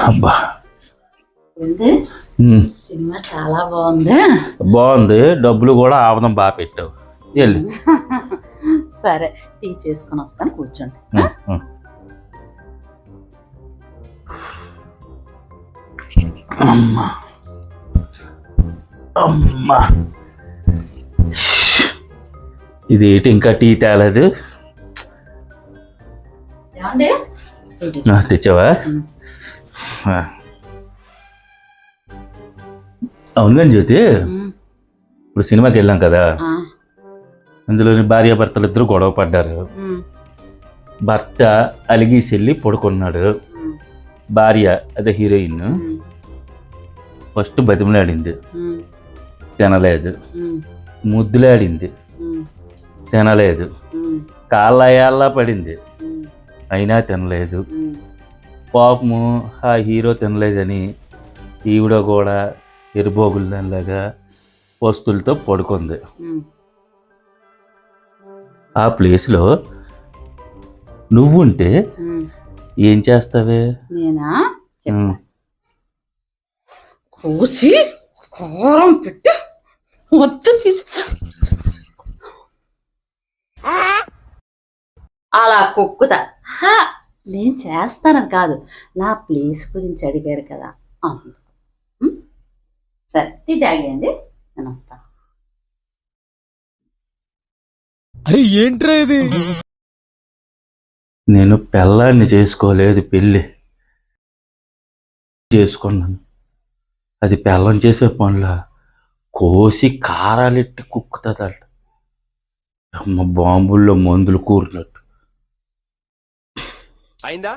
అబ్బా సినిమా చాలా బాగుంది. బాగుంది, డబ్బులు కూడా ఆవదం బాగా పెట్టావు. వెళ్ళి సరే, టీ చేసుకొని వస్తాను, కూర్చోండి. అమ్మా అమ్మా, ఇది ఏంటి ఇంకా టీ తేలేదు? తెచ్చావా? అవును కానీ జ్యోతి, ఇప్పుడు సినిమాకి వెళ్ళాం కదా, అందులోని భార్యాభర్తలు ఇద్దరు గొడవ పడ్డారు. భర్త అలిగేసి వెళ్ళి పడుకున్నాడు. భార్య అదే హీరోయిన్ ఫస్ట్ బతిమలాడింది, తినలేదు. ముద్దులాడింది, తినలేదు. కాళ్ళ పడింది, అయినా తినలేదు. పాపము ఆ హీరో తినలేదని ఈవిడ కూడా ఎరుబోగుల్లాగా వస్తువులతో పడుకుంది. ఆ ప్లేస్లో నువ్వుంటే ఏం చేస్తావే? నేనా కోసి కారం పెట్టి మొత్తం తీసి అలా కుక్కుతా. నేను చేస్తానని కాదు, నా ప్లేస్ గురించి అడిగారు కదా. సరే, టీ తాగండి, నేను వస్తాను. అరే ఏంట్రా ఇది? నేను పెళ్ళాన్ని చేసుకోలేదు, పెళ్ళి చేసుకున్నాను. అది పెళ్ళం చేసే పనుల కోసి కారాలెట్టి కుక్కుతుందట. అమ్మ బాంబుల్లో మందులు కూరినట్టు. అయిందా?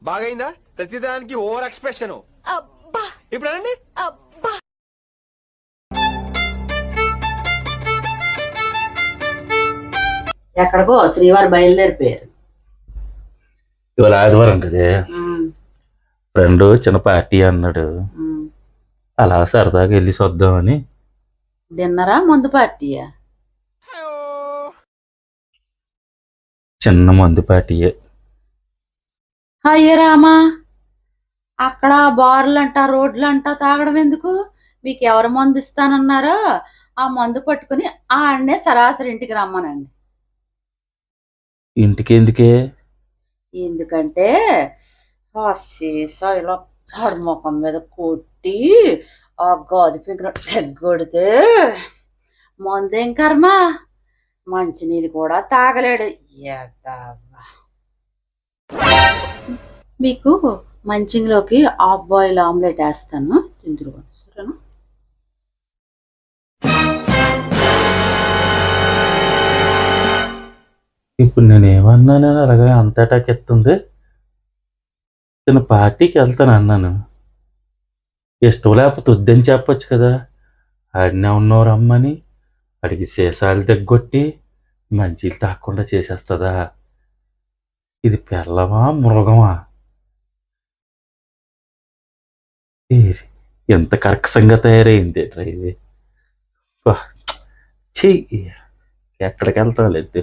బాగైందా? ప్రతిదానికి ఓవర్ ఎక్స్ప్రెషన్. ఇప్పుడు అనండి. ఎక్కడికో శ్రీవారు బయలుదేరిపోయారు. ఇవాళ ఆదివారం కదే, ఫ్రెండ్ చిన్న పార్టీ అన్నాడు, అలా సరదాగా వెళ్ళి చూద్దామని. డిన్నరా మందు పార్టీయా? చిన్న మందు పార్టీయే. అయ్యో రామా, అక్కడ బార్లంట రోడ్లంట తాగడం ఎందుకు? మీకు ఎవరు మందు ఇస్తానన్నారో ఆ మందు పట్టుకుని ఆడనే సరాసరి ఇంటికి రమ్మనండి. ఇంటికి ఎందుకే? ఎందుకంటే ఆ సీసా ఇలా ముఖం మీద కొట్టి ఆ గాజు పింకర తెగ్గొడితే మందేం కర్మ, మంచినీళ్ళు కూడా తాగలేడు. మీకు మంచిలోకి హాఫ్ బాయిల్ ఆమ్లెట్ వేస్తాను, తింటుకోండి, సరేనా? ఇప్పుడు నేను ఏమన్నాను అలాగే అంతటాకెత్తుంది. నేను పార్టీకి వెళ్తాను అన్నాను, ఇష్టం లేకపోతే వద్దని చెప్పొచ్చు కదా. ఆడినే ఉన్నవారు అమ్మని అడిగి సీసాలు తెగ్గొట్టి మంచిలు తాకుండా చేసేస్తుందా? ఇది పెళ్ళమా మృగమా? ఎంత కర్కశంగా తయారైంది ఇది. చెయ్యి, ఎక్కడికి వెళ్తాం లేదు.